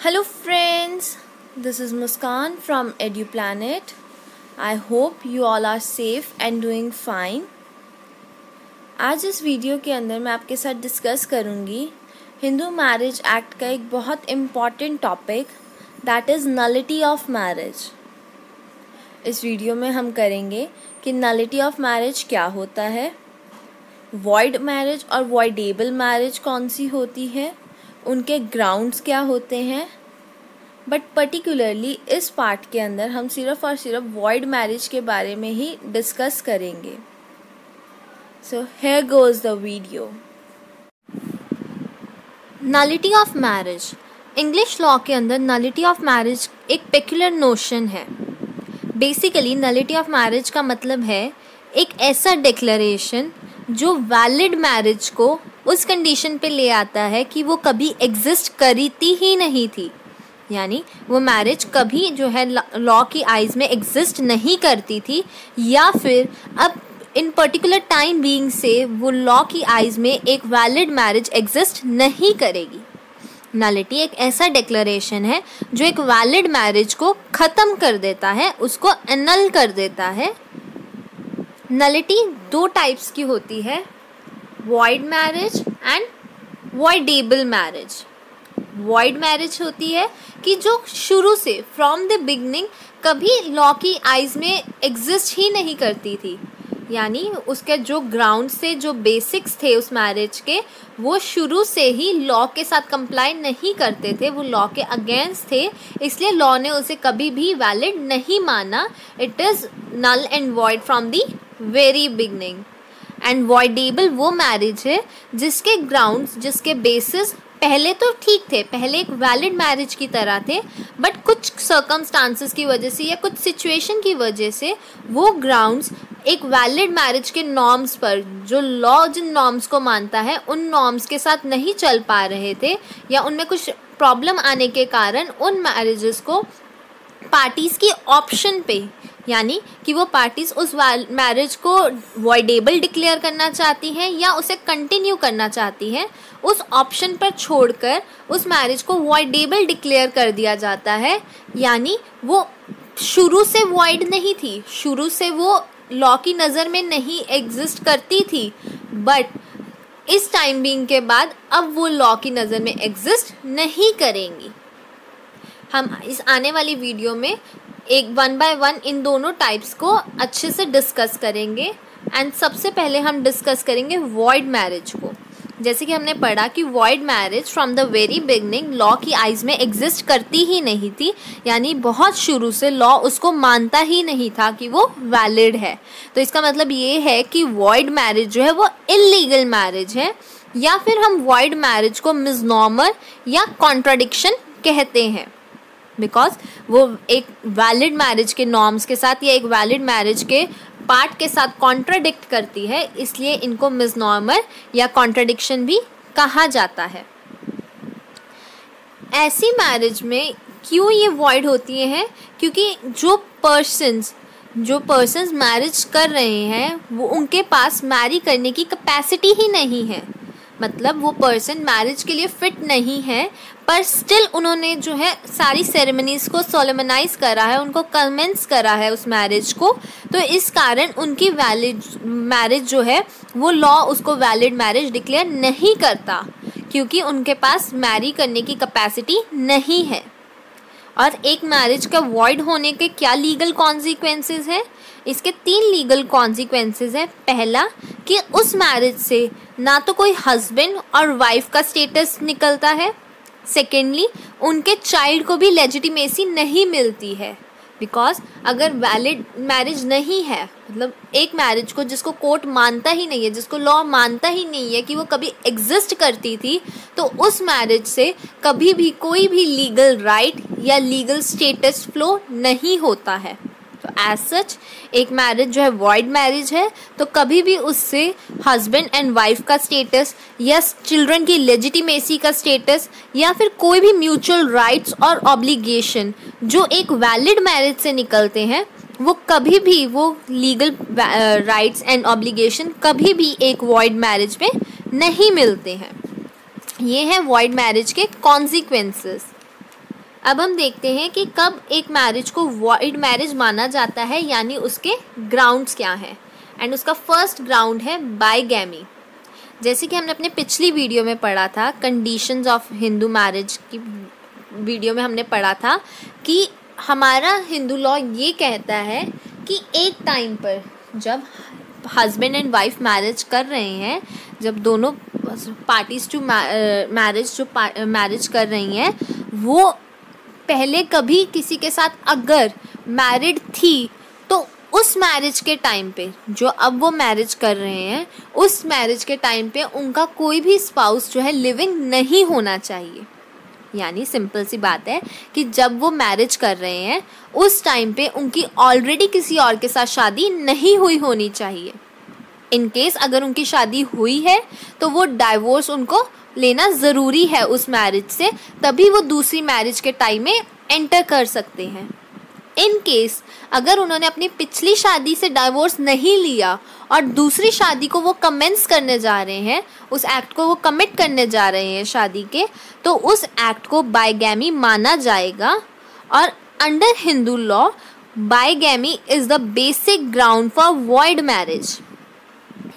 Hello friends, this is Muskan from EduPlanet. I hope you all are safe and doing fine. आज इस video के अंदर मैं आपके साथ डिस्कस करूँगी हिंदू मैरिज एक्ट का एक बहुत important topic that is nullity of marriage. इस वीडियो में हम करेंगे कि नलिटी ऑफ मैरिज क्या होता है, वॉइड मैरिज और वॉइडेबल मैरिज कौन सी होती है, उनके ग्राउंड्स क्या होते हैं। बट पर्टिकुलरली इस पार्ट के अंदर हम सिर्फ और सिर्फ वॉइड मैरिज के बारे में ही डिस्कस करेंगे। So here goes the video. Nullity of marriage, English law के अंदर नलिटी ऑफ मैरिज एक पेक्युलर नोशन है। बेसिकली नलिटी ऑफ मैरिज का मतलब है एक ऐसा डिक्लेरेशन जो वैलिड मैरिज को उस कंडीशन पे ले आता है कि वो कभी एग्जिस्ट करती ही नहीं थी, यानी वो मैरिज कभी जो है लॉ की आइज़ में एग्जिस्ट नहीं करती थी, या फिर अब इन पर्टिकुलर टाइम बीइंग से वो लॉ की आइज़ में एक वैलिड मैरिज एग्जिस्ट नहीं करेगी। नलिटी एक ऐसा डिक्लेरेशन है जो एक वैलिड मैरिज को ख़त्म कर देता है, उसको एनल कर देता है। नलिटी दो टाइप्स की होती है, void marriage and voidable marriage. Void marriage होती है कि जो शुरू से फ्रॉम द बिगनिंग कभी लॉ की आइज़ में एग्जिस्ट ही नहीं करती थी, यानी उसके जो ग्राउंड्स थे, जो बेसिक्स थे उस मैरिज के, वो शुरू से ही लॉ के साथ कंप्लाई नहीं करते थे, वो लॉ के अगेंस्ट थे, इसलिए लॉ ने उसे कभी भी वैलिड नहीं माना। It is null and void from the very beginning. And voidable वो मैरिज है जिसके ग्राउंड्स, जिसके बेसिस पहले तो ठीक थे, पहले एक वैलिड मैरिज की तरह थे, बट कुछ सर्कमस्टांसेस की वजह से या कुछ सिचुएशन की वजह से वो ग्राउंड्स एक वैलिड मैरिज के नॉर्म्स पर, जो लॉ जिन नॉर्म्स को मानता है उन नॉर्म्स के साथ नहीं चल पा रहे थे, या उनमें कुछ प्रॉब्लम आने के कारण उन मैरिजेस को पार्टीज़ की ऑप्शन पे, यानी कि वो पार्टीज उस मैरिज को वॉइडेबल डिक्लेयर करना चाहती हैं या उसे कंटिन्यू करना चाहती हैं, उस ऑप्शन पर छोड़कर उस मैरिज को वॉइडेबल डिक्लेयर कर दिया जाता है। यानी वो शुरू से वॉइड नहीं थी, शुरू से वो लॉ की नज़र में नहीं एग्जिस्ट करती थी, बट इस टाइम बीइंग के बाद अब वो लॉ की नज़र में एग्जिस्ट नहीं करेंगी। हम इस आने वाली वीडियो में एक वन बाय वन इन दोनों टाइप्स को अच्छे से डिस्कस करेंगे। एंड सबसे पहले हम डिस्कस करेंगे वॉइड मैरिज को। जैसे कि हमने पढ़ा कि void marriage from the very beginning law की आइज़ में एग्जिस्ट करती ही नहीं थी, यानी बहुत शुरू से लॉ उसको मानता ही नहीं था कि वो वैलिड है। तो इसका मतलब ये है कि वॉइड मैरिज जो है वो इल्लीगल मैरिज है, या फिर हम वॉइड मैरिज को मिसनॉमर या कॉन्ट्राडिक्शन कहते हैं, बिकॉज वो एक वैलिड मैरिज के नॉर्म्स के साथ या एक वैलिड मैरिज के पार्ट के साथ कॉन्ट्राडिक्ट करती है, इसलिए इनको मिसनॉमर या कॉन्ट्राडिक्शन भी कहा जाता है। ऐसी मैरिज में क्यों ये वॉइड होती हैं? क्योंकि जो पर्सन्स मैरिज कर रहे हैं वो उनके पास मैरी करने की कैपेसिटी ही नहीं है, मतलब वो पर्सन मैरिज के लिए फिट नहीं है, पर स्टिल उन्होंने जो है सारी सेरेमनीज़ को सोलेमनाइज करा है, उनको कमेंस करा है उस मैरिज को, तो इस कारण उनकी वैलिड मैरिज जो है वो लॉ उसको वैलिड मैरिज डिक्लेयर नहीं करता, क्योंकि उनके पास मैरी करने की कैपेसिटी नहीं है। और एक मैरिज का वॉइड होने के क्या लीगल कॉन्सिक्वेंसेस हैं? इसके 3 लीगल कॉन्सिक्वेंसेस हैं। पहला कि उस मैरिज से ना तो कोई हस्बैंड और वाइफ का स्टेटस निकलता है, सेकेंडली उनके चाइल्ड को भी लेजिटिमेसी नहीं मिलती है, बिकॉज अगर वैलिड मैरिज नहीं है, मतलब एक मैरिज को जिसको कोर्ट मानता ही नहीं है, जिसको लॉ मानता ही नहीं है कि वो कभी एग्जिस्ट करती थी, तो उस मैरिज से कभी भी कोई भी लीगल राइट या लीगल स्टेटस फ्लो नहीं होता है। तो एज सच एक मैरिज जो है वॉइड मैरिज है, तो कभी भी उससे हस्बैंड एंड वाइफ का स्टेटस या चिल्ड्रन की लेजिटिमेसी का स्टेटस या फिर कोई भी म्यूचुअल राइट्स और ऑब्लिगेशन जो एक वैलिड मैरिज से निकलते हैं, वो कभी भी वो लीगल राइट्स एंड ऑब्लिगेशन कभी भी एक वॉइड मैरिज में नहीं मिलते हैं। ये है वॉइड मैरिज के कॉन्सिक्वेंसेस। अब हम देखते हैं कि कब एक मैरिज को वॉइड मैरिज माना जाता है, यानी उसके ग्राउंड्स क्या हैं। एंड उसका फर्स्ट ग्राउंड है बाइगैमी। जैसे कि हमने अपने पिछली वीडियो में पढ़ा था, कंडीशंस ऑफ हिंदू मैरिज की वीडियो में हमने पढ़ा था कि हमारा हिंदू लॉ ये कहता है कि एक टाइम पर जब हस्बैंड एंड वाइफ मैरिज कर रहे हैं, जब दोनों पार्टीज टू मैरिज कर रही हैं, वो पहले कभी किसी के साथ अगर मैरिड थी तो उस मैरिज के टाइम पे, जो अब वो मैरिज कर रहे हैं, उस मैरिज के टाइम पे उनका कोई भी स्पाउस जो है लिविंग नहीं होना चाहिए। यानी सिंपल सी बात है कि जब वो मैरिज कर रहे हैं उस टाइम पे उनकी ऑलरेडी किसी और के साथ शादी नहीं हुई होनी चाहिए। इन केस अगर उनकी शादी हुई है तो वो डाइवोर्स उनको लेना ज़रूरी है उस मैरिज से, तभी वो दूसरी मैरिज के टाइम में एंटर कर सकते हैं। इन केस अगर उन्होंने अपनी पिछली शादी से डाइवोर्स नहीं लिया और दूसरी शादी को वो कमेंस करने जा रहे हैं, उस एक्ट को वो कमिट करने जा रहे हैं शादी के, तो उस एक्ट को बाइगैमी माना जाएगा। और under Hindu law bigamy is the basic ground for void marriage.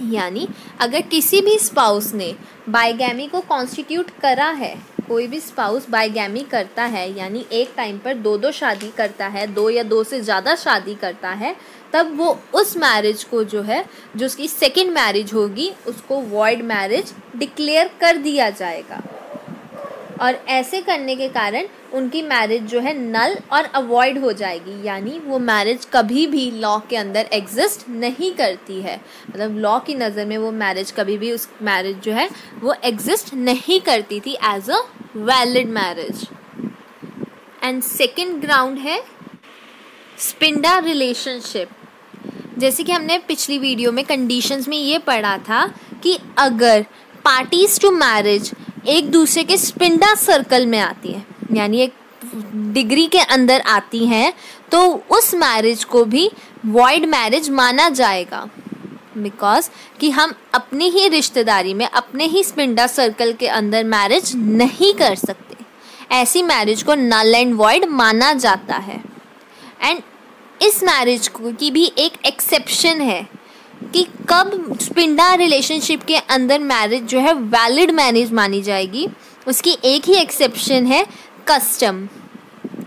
यानी अगर किसी भी स्पाउस ने बाइगैमी को कॉन्स्टिट्यूट करा है, कोई भी स्पाउस बाइगैमी करता है, यानी एक टाइम पर दो शादी करता है, 2 या 2 से ज़्यादा शादी करता है, तब वो उस मैरिज को जो है, जो उसकी सेकंड मैरिज होगी, उसको वॉइड मैरिज डिक्लेयर कर दिया जाएगा। और ऐसे करने के कारण उनकी मैरिज जो है नल और अवॉइड हो जाएगी, यानी वो मैरिज कभी भी लॉ के अंदर एग्जिस्ट नहीं करती है। मतलब लॉ की नज़र में वो मैरिज कभी भी, उस मैरिज जो है वो एग्जिस्ट नहीं करती थी as a valid marriage. And second ground है स्पिंडा रिलेशनशिप। जैसे कि हमने पिछली वीडियो में कंडीशंस में ये पढ़ा था कि अगर पार्टीज टू मैरिज एक दूसरे के स्पिंडा सर्कल में आती है, यानी एक डिग्री के अंदर आती हैं, तो उस मैरिज को भी वॉइड मैरिज माना जाएगा। बिकॉज कि हम अपनी ही रिश्तेदारी में, अपने ही स्पिंडा सर्कल के अंदर मैरिज नहीं कर सकते, ऐसी मैरिज को नल एंड वॉइड माना जाता है। एंड इस मैरिज की भी एक एक्सेप्शन है कि कब स्पिंडा रिलेशनशिप के अंदर मैरिज जो है वैलिड मैरिज मानी जाएगी। उसकी एक ही एक्सेप्शन है, कस्टम।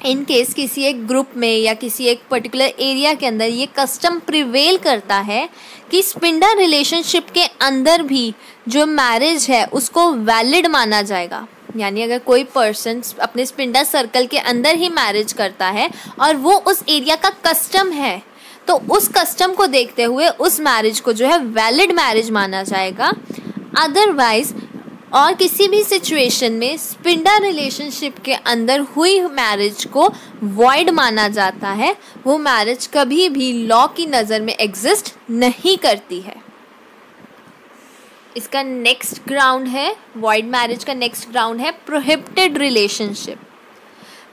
इन केस किसी एक ग्रुप में या किसी एक पर्टिकुलर एरिया के अंदर ये कस्टम प्रिवेल करता है कि स्पिंडा रिलेशनशिप के अंदर भी जो मैरिज है उसको वैलिड माना जाएगा। यानी अगर कोई पर्सन अपने स्पिंडा सर्कल के अंदर ही मैरिज करता है और वो उस एरिया का कस्टम है, तो उस कस्टम को देखते हुए उस मैरिज को जो है वैलिड मैरिज माना जाएगा। अदरवाइज और किसी भी सिचुएशन में स्पिंडा रिलेशनशिप के अंदर हुई मैरिज को वॉइड माना जाता है। वो मैरिज कभी भी लॉ की नज़र में एग्जिस्ट नहीं करती है। इसका नेक्स्ट ग्राउंड है, वॉइड मैरिज का नेक्स्ट ग्राउंड है प्रोहिबिटेड रिलेशनशिप।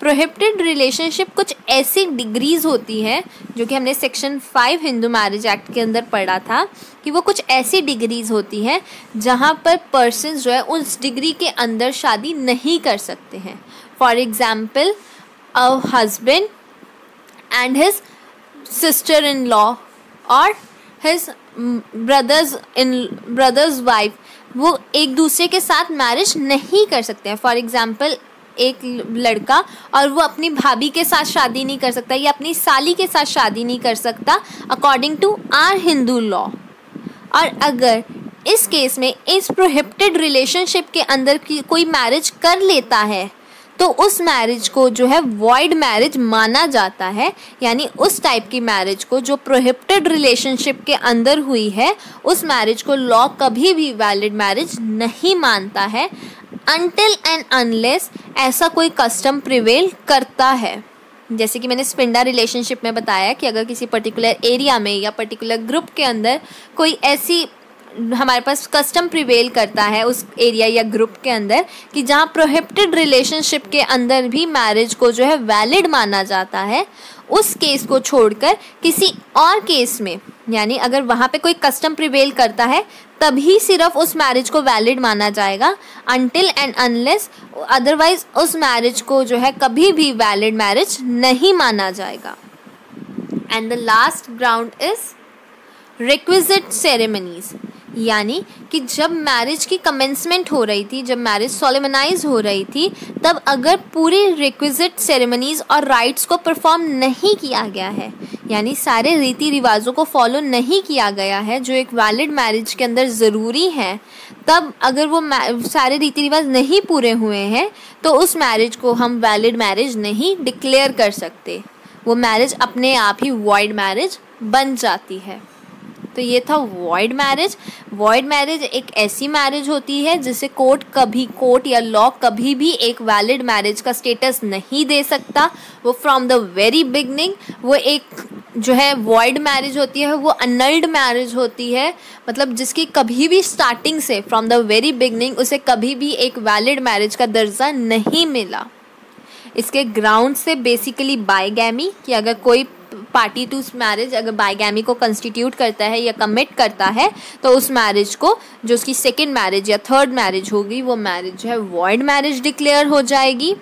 प्रोहिबिटेड रिलेशनशिप कुछ ऐसी डिग्रीज होती हैं जो कि हमने सेक्शन 5 हिंदू मैरिज एक्ट के अंदर पढ़ा था कि वो कुछ ऐसी डिग्रीज होती हैं जहाँ पर पर्सन जो है उस डिग्री के अंदर शादी नहीं कर सकते हैं। For example a husband and his sister in law और हिज ब्रदर्स वाइफ, वो एक दूसरे के साथ मैरिज नहीं कर सकते हैं। फॉर एग्जाम्पल एक लड़का और वो अपनी भाभी के साथ शादी नहीं कर सकता या अपनी साली के साथ शादी नहीं कर सकता according to our Hindu law. और अगर इस केस में इस प्रोहिबिटेड रिलेशनशिप के अंदर की कोई मैरिज कर लेता है तो उस मैरिज को जो है वॉइड मैरिज माना जाता है। यानी उस टाइप की मैरिज को जो प्रोहिबिटेड रिलेशनशिप के अंदर हुई है, उस मैरिज को लॉ कभी भी वैलिड मैरिज नहीं मानता है अनटिल एंड अनलेस ऐसा कोई कस्टम प्रिवेल करता है। जैसे कि मैंने स्पिंडा रिलेशनशिप में बताया कि अगर किसी पर्टिकुलर एरिया में या पर्टिकुलर ग्रुप के अंदर कोई ऐसी हमारे पास कस्टम प्रिवेल करता है उस एरिया या ग्रुप के अंदर कि जहाँ प्रोहिबिटेड रिलेशनशिप के अंदर भी मैरिज को जो है वैलिड माना जाता है, उस केस को छोड़कर किसी और केस में, यानी अगर वहाँ पे कोई कस्टम प्रिवेल करता है तभी सिर्फ उस मैरिज को वैलिड माना जाएगा, अनटिल एंड अनलेस, अदरवाइज उस मैरिज को जो है कभी भी वैलिड मैरिज नहीं माना जाएगा। And the last ground is requisite ceremonies, यानी कि जब मैरिज की कमेंसमेंट हो रही थी, जब मैरिज सोलेमनाइज हो रही थी, तब अगर पूरी रिक्विजिट सेरेमनीज और राइट्स को परफॉर्म नहीं किया गया है, यानी सारे रीति रिवाजों को फॉलो नहीं किया गया है जो एक वैलिड मैरिज के अंदर ज़रूरी है, तब अगर वो सारे रीति रिवाज नहीं पूरे हुए हैं तो उस मैरिज को हम वैलिड मैरिज नहीं डिक्लेयर कर सकते, वो मैरिज अपने आप ही वॉइड मैरिज बन जाती है। तो ये था वॉइड मैरिज। वॉइड मैरिज एक ऐसी मैरिज होती है जिसे कोर्ट या लॉ कभी भी एक वैलिड मैरिज का स्टेटस नहीं दे सकता। वो फ्रॉम द वेरी बिगनिंग वो एक जो है वॉइड मैरिज होती है, वो अनल्ड मैरिज होती है, मतलब जिसकी कभी भी स्टार्टिंग से फ्रॉम द वेरी बिगनिंग उसे कभी भी एक वैलिड मैरिज का दर्जा नहीं मिला। इसके ग्राउंड से बेसिकली बाइगैमी, कि अगर कोई पार्टी टू मैरिज अगर बाइगैमी को कंस्टिट्यूट करता है या कमिट करता है तो उस मैरिज को, जो उसकी सेकंड मैरिज या थर्ड मैरिज होगी, वो मैरिज जो है वॉइड मैरिज डिक्लेयर हो जाएगी।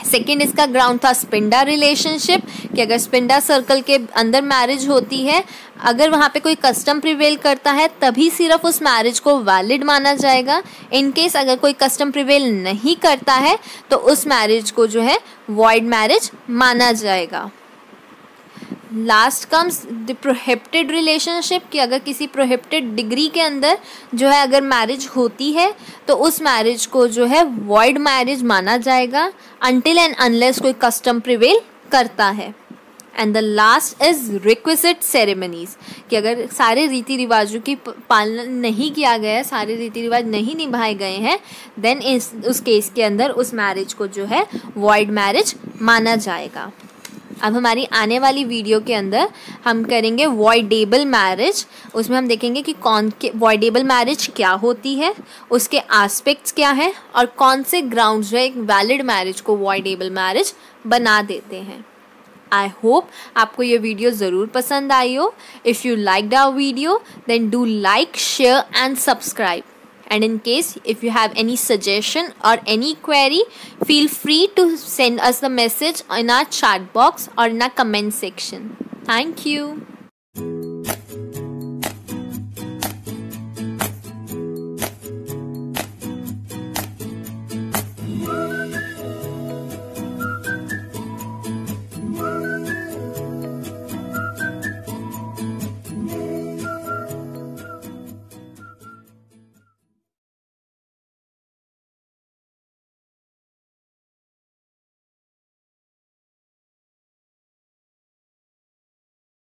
सेकंड इसका ग्राउंड था स्पिंडा रिलेशनशिप, कि अगर स्पिंडा सर्कल के अंदर मैरिज होती है, अगर वहाँ पे कोई कस्टम प्रिवेल करता है तभी सिर्फ उस मैरिज को वैलिड माना जाएगा। इन केस अगर कोई कस्टम प्रिवेल नहीं करता है तो उस मैरिज को जो है वॉइड मैरिज माना जाएगा। Last comes the prohibited relationship, कि अगर किसी प्रोहिबिटेड डिग्री के अंदर जो है अगर मैरिज होती है तो उस मैरिज को जो है वॉइड मैरिज माना जाएगा अनटिल एंड अनलेस कोई कस्टम प्रिवेल करता है। And the last is requisite ceremonies, कि अगर सारे रीति रिवाजों की पालन नहीं किया गया है, सारे रीति रिवाज नहीं निभाए गए हैं, देन उस केस के अंदर उस मैरिज को जो है वॉइड मैरिज माना जाएगा। अब हमारी आने वाली वीडियो के अंदर हम करेंगे वॉइडेबल मैरिज। उसमें हम देखेंगे कि वॉइडेबल मैरिज क्या होती है, उसके एस्पेक्ट्स क्या हैं और कौन से ग्राउंड्स जो एक वैलिड मैरिज को वॉइडेबल मैरिज बना देते हैं। आई होप आपको ये वीडियो ज़रूर पसंद आई हो। If you liked our video then do like, share and subscribe. And in case if you have any suggestion or any query, feel free to send us the message in our chat box or in our comment section. Thank you.